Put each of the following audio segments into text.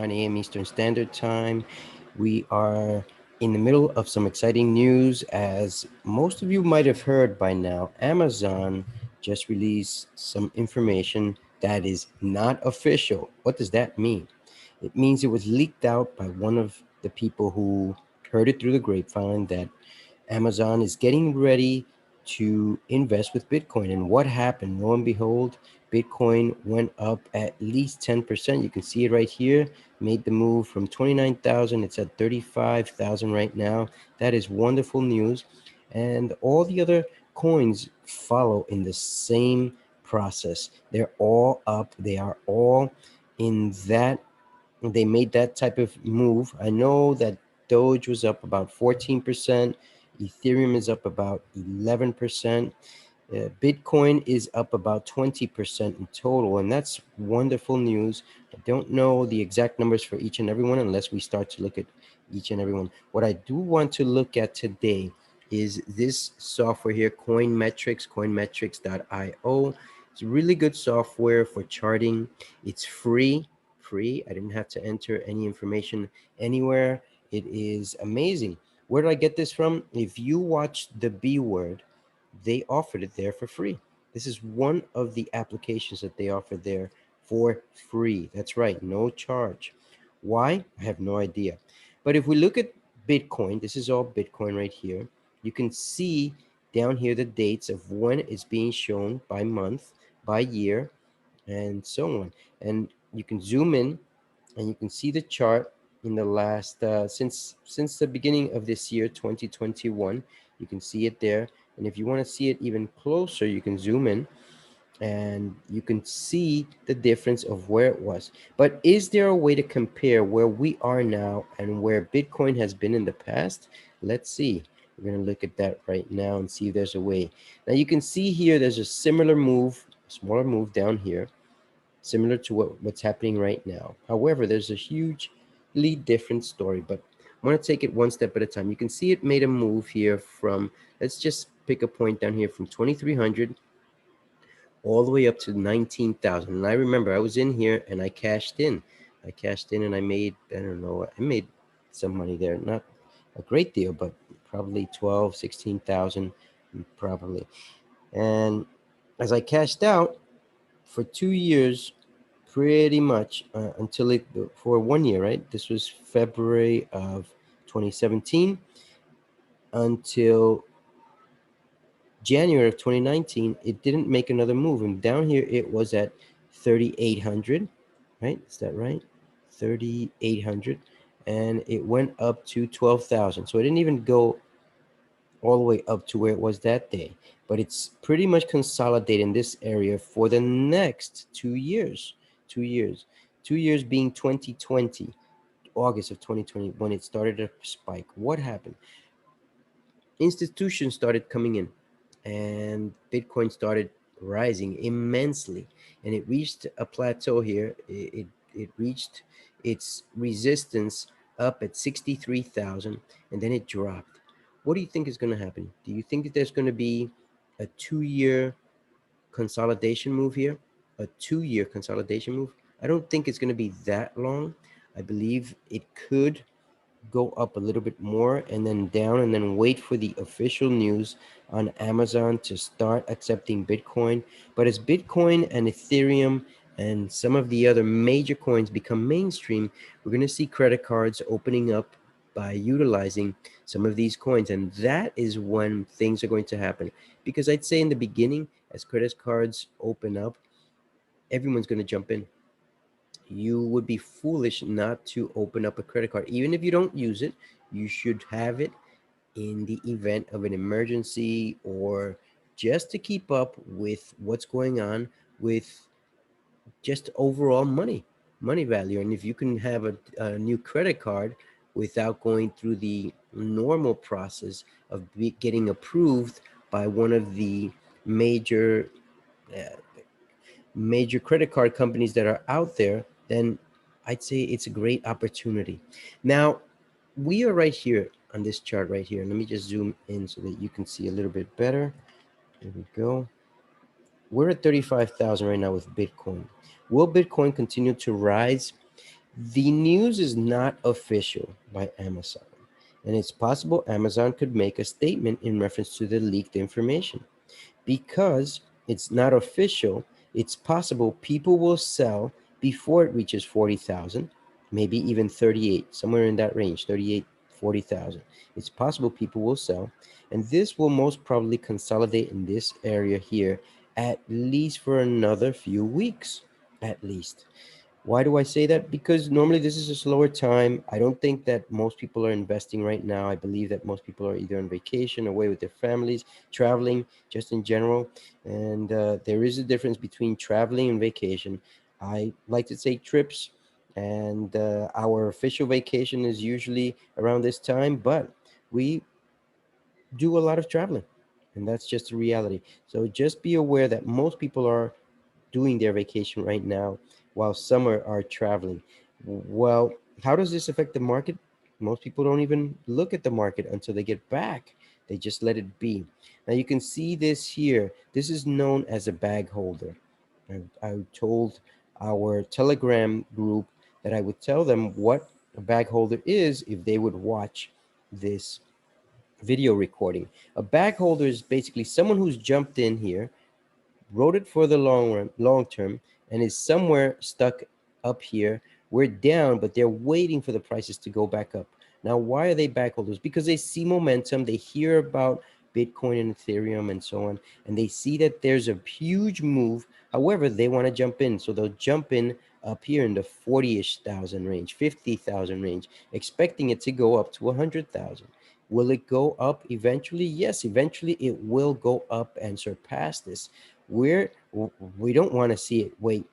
9 a.m. Eastern Standard Time. We are in the middle of some exciting news. As most of you might have heard by now, Amazon just released some information that is not official. What does that mean? It means it was leaked out by one of the people who heard it through the grapevine that Amazon is getting ready to invest with Bitcoin. And what happened? Lo and behold, Bitcoin went up at least 10%. You can see it right here. Made the move from 29,000. It's at 35,000 right now. That is wonderful news. And all the other coins follow in the same process. They're all up. They are all in that. They made that type of move. I know that Doge was up about 14%. Ethereum is up about 11%. Bitcoin is up about 20% in total, and that's wonderful news. I don't know the exact numbers for each and every one unless we start to look at each and every one. What I do want to look at today is this software here, coinmetrics, It's really good software for charting. It's free. I didn't have to enter any information anywhere. It is amazing. Where did I get this from? If you watch the B word, they offered it there for free. This is one of the applications that they offer there for free. That's right, no charge. Why? I have no idea. But if we look at Bitcoin, this is all Bitcoin right here. You can see down here the dates of when it's being shown by month, by year, and so on. And you can zoom in and you can see the chart in the last since the beginning of this year 2021. You can see it there, and if you want to see it even closer, you can zoom in and you can see the difference of where it was. But is there a way to compare where we are now and where Bitcoin has been in the past? Let's see. We're going to look at that right now and see if there's a way. Now you can see here there's a similar move, a smaller move down here, similar to what's happening right now. However, there's a hugely different story, but I want to take it one step at a time. You can see it made a move here from, let's just pick a point down here from 2,300 all the way up to 19,000. And I remember I was in here and I cashed in. And I made, I don't know, I made some money there. Not a great deal, but probably 12, 16,000 probably. And as I cashed out for 2 years, pretty much until it, for 1 year, right? This was February of 2017 until January of 2019, it didn't make another move. And down here, it was at 3,800, right? Is that right? 3,800. And it went up to 12,000. So it didn't even go all the way up to where it was that day. But it's pretty much consolidated in this area for the next 2 years. 2 years. 2 years being 2020, August of 2020, when it started to spike. What happened? Institutions started coming in and Bitcoin started rising immensely, and it reached a plateau here. It reached its resistance up at 63,000, and then it dropped. What do you think is going to happen? Do you think that there's going to be a 2 year consolidation move here? A 2 year consolidation move? I don't think it's going to be that long. I believe it could go up a little bit more and then down, and then wait for the official news on Amazon to start accepting Bitcoin. But as Bitcoin and Ethereum and some of the other major coins become mainstream, we're going to see credit cards opening up by utilizing some of these coins. And that is when things are going to happen. Because I'd say in the beginning, as credit cards open up, everyone's going to jump in. You would be foolish not to open up a credit card. Even if you don't use it, you should have it in the event of an emergency, or just to keep up with what's going on with just overall money value. And if you can have a new credit card without going through the normal process of getting approved by one of the major uh, major credit card companies that are out there, then I'd say it's a great opportunity. Now, we are right here on this chart right here. Let me just zoom in so that you can see a little bit better. There we go. We're at 35,000 right now with Bitcoin. Will Bitcoin continue to rise? The news is not official by Amazon, and it's possible Amazon could make a statement in reference to the leaked information. Because it's not official, it's possible people will sell before it reaches 40,000, maybe even 38, somewhere in that range, 38, 40,000. It's possible people will sell, and this will most probably consolidate in this area here at least for another few weeks, at least. Why do I say that? Because normally this is a slower time. I don't think that most people are investing right now. I believe that most people are either on vacation, away with their families, traveling, just in general. And there is a difference between traveling and vacation. I like to take trips, and our official vacation is usually around this time, but we do a lot of traveling, and that's just a reality. So just be aware that most people are doing their vacation right now while some are traveling. Well, how does this affect the market? Most people don't even look at the market until they get back. They just let it be. Now you can see this here. This is known as a bag holder. I told our Telegram group that I would tell them what a bag holder is if they would watch this video recording. A bag holder is basically someone who's jumped in here, wrote it for the long term, and is somewhere stuck up here. We're down, but they're waiting for the prices to go back up. Now, why are they backholders? Because they see momentum, they hear about Bitcoin and Ethereum and so on, and they see that there's a huge move. However, they want to jump in, so they'll jump in up here in the 40-ish thousand range, 50,000 range, expecting it to go up to 100,000. Will it go up eventually? Yes, eventually it will go up and surpass this. We're we don't want to see it wait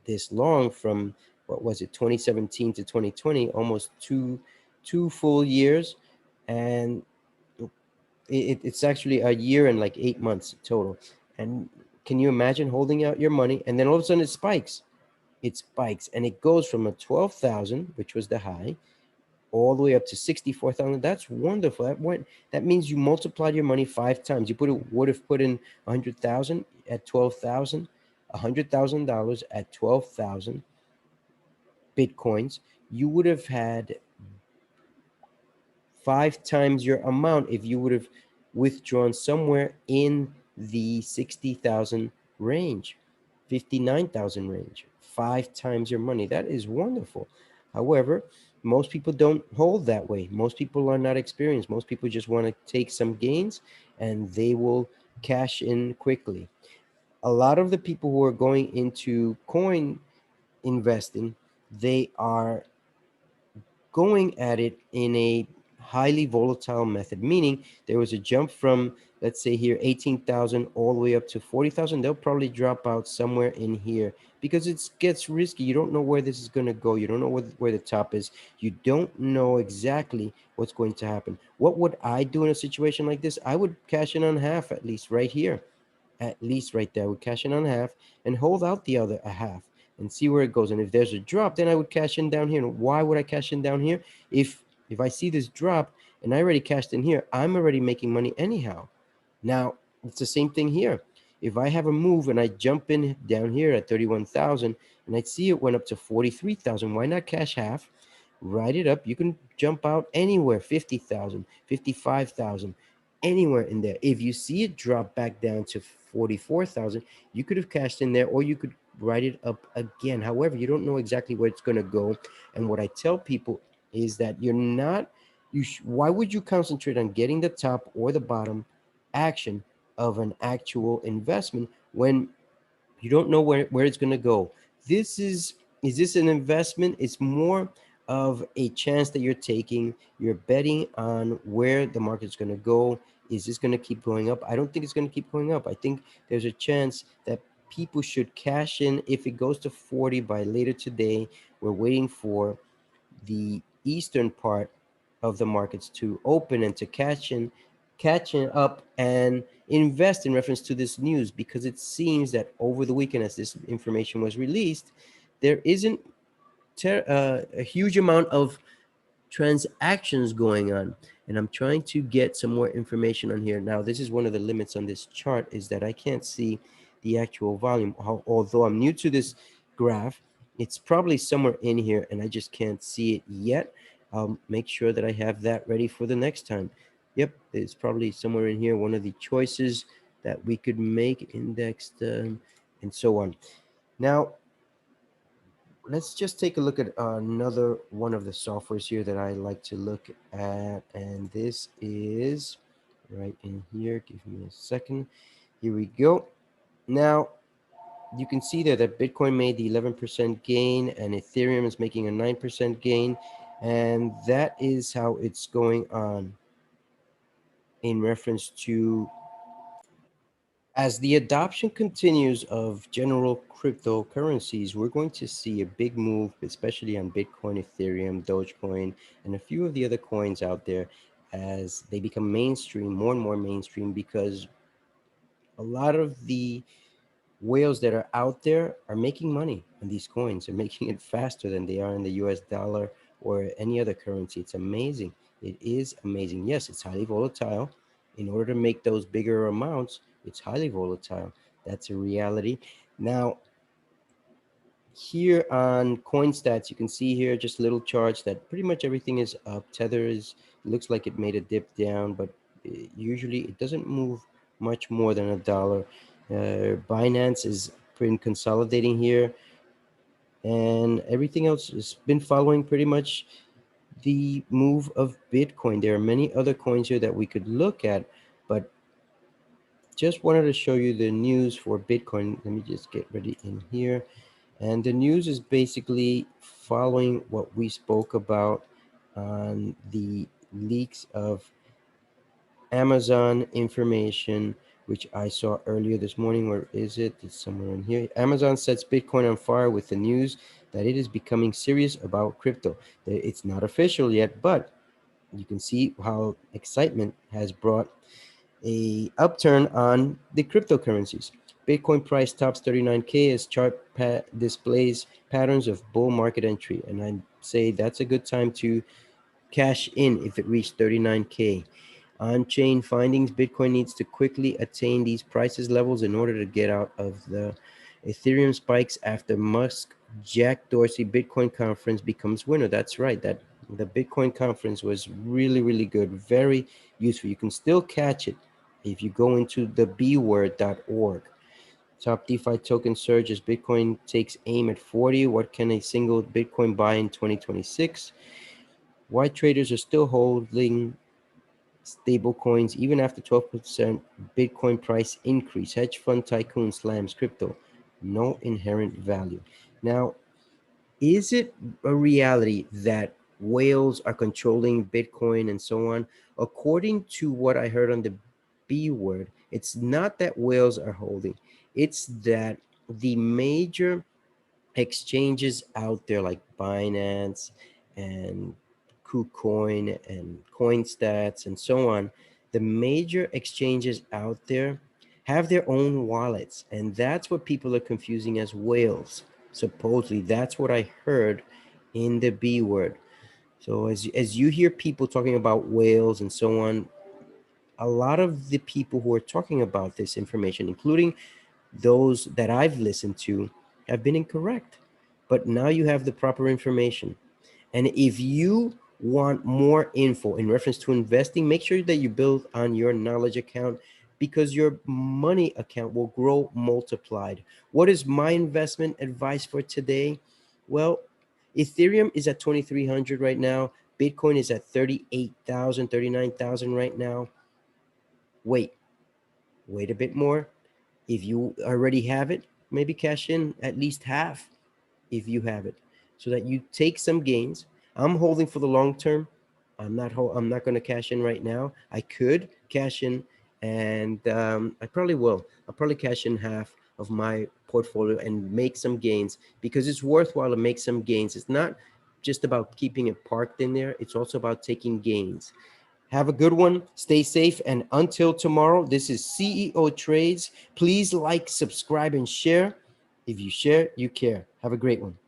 this long from, what was it, 2017 to 2020, almost two full years. And it's actually a year and like 8 months total. And can you imagine holding out your money and then all of a sudden it spikes and it goes from a 12,000, which was the high, all the way up to 64,000. That's wonderful. That means you multiplied your money 5 times. You would have put in 100,000 at 12,000, $100,000 at 12,000 Bitcoins. You would have had 5 times your amount if you would have withdrawn somewhere in the 60,000 range, 59,000 range, 5 times your money. That is wonderful. However, most people don't hold that way. Most people are not experienced. Most people just want to take some gains and they will cash in quickly. A lot of the people who are going into coin investing, they are going at it in a highly volatile method, meaning there was a jump from, let's say here, 18,000 all the way up to 40,000. They'll probably drop out somewhere in here because it gets risky. You don't know where this is going to go. You don't know where the top is. You don't know exactly what's going to happen. What would I do in a situation like this? I would cash in on half, at least right here, at least right there. I would cash in on half and hold out the other a half and see where it goes. And if there's a drop, then I would cash in down here. And why would I cash in down here? If I see this drop and I already cashed in here, I'm already making money anyhow. Now, it's the same thing here. If I have a move and I jump in down here at 31,000 and I see it went up to 43,000, why not cash half? Write it up. You can jump out anywhere, 50,000, 55,000, anywhere in there. If you see it drop back down to 44,000, you could have cashed in there or you could write it up again. However, you don't know exactly where it's going to go. And what I tell people is that you're not, why would you concentrate on getting the top or the bottom action of an actual investment when you don't know where it's going to go? Is this an investment? It's more of a chance that you're taking. You're betting on where the market's going to go. Is this going to keep going up? I don't think it's going to keep going up. I think there's a chance that people should cash in if it goes to 40 by later today. We're waiting for the eastern part of the markets to open and to catching up and invest in reference to this news, because it seems that over the weekend, as this information was released, there isn't a huge amount of transactions going on. And I'm trying to get some more information on here. Now, this is one of the limits on this chart, is that I can't see the actual volume. Although I'm new to this graph, It's probably somewhere in here and I just can't see it yet. I'll make sure that I have that ready for the next time. Yep, it's probably somewhere in here, one of the choices that we could make, indexed, and so on. Now, let's just take a look at another one of the softwares here that I like to look at, and this is right in here. Give me a second. Here we go. Now, you can see there that Bitcoin made the 11% gain and Ethereum is making a 9% gain. And that is how it's going on in reference to, as the adoption continues of general cryptocurrencies, we're going to see a big move, especially on Bitcoin, Ethereum, Dogecoin, and a few of the other coins out there as they become mainstream, more and more mainstream, because a lot of the whales that are out there are making money on these coins. They're making it faster than they are in the US dollar or any other currency. It's amazing. It is amazing. Yes, it's highly volatile. In order to make those bigger amounts, it's highly volatile. That's a reality. Now, here on coin stats, you can see here just little charts that pretty much everything is up. Tether is, looks like it made a dip down, but usually it doesn't move much more than $1. Binance has been consolidating here, and everything else has been following pretty much the move of Bitcoin. There are many other coins here that we could look at, but just wanted to show you the news for Bitcoin. Let me just get ready in here. And the news is basically following what we spoke about on the leaks of Amazon information, which I saw earlier this morning. Where is it? It's somewhere in here. Amazon sets Bitcoin on fire with the news that it is becoming serious about crypto. It's not official yet, but you can see how excitement has brought a upturn on the cryptocurrencies. Bitcoin price tops 39K as chart displays patterns of bull market entry. And I say that's a good time to cash in if it reached 39K. On-chain findings, Bitcoin needs to quickly attain these prices levels in order to get out of the Ethereum spikes after Musk Jack Dorsey Bitcoin conference becomes winner. That's right. That the Bitcoin conference was really, really good. Very useful. You can still catch it if you go into the bword.org. Top DeFi token surge as Bitcoin takes aim at 40. What can a single Bitcoin buy in 2026? Why traders are still holding stable coins even after 12% Bitcoin price increase. Hedge fund tycoon slams crypto. No inherent value. Now, is it a reality that whales are controlling Bitcoin and so on? According to what I heard on the B word, it's not that whales are holding, it's that the major exchanges out there like Binance and KuCoin and CoinStats and so on, the major exchanges out there have their own wallets, and that's what people are confusing as whales. Supposedly, that's what I heard in the B word. So as you hear people talking about whales and so on, a lot of the people who are talking about this information, including those that I've listened to, have been incorrect. But now you have the proper information. And if you want more info in reference to investing, make sure that you build on your knowledge account, because your money account will grow multiplied. What is my investment advice for today? Well, Ethereum is at 2,300 right now. Bitcoin is at 38,000, 39,000 right now. Wait a bit more. If you already have it, maybe cash in at least half if you have it, so that you take some gains. I'm holding for the long term. I'm not going to cash in right now. I could cash in, and I probably will. I'll probably cash in half of my portfolio and make some gains, because it's worthwhile to make some gains. It's not just about keeping it parked in there. It's also about taking gains. Have a good one. Stay safe. And until tomorrow, this is CEO Trades. Please like, subscribe, and share. If you share, you care. Have a great one.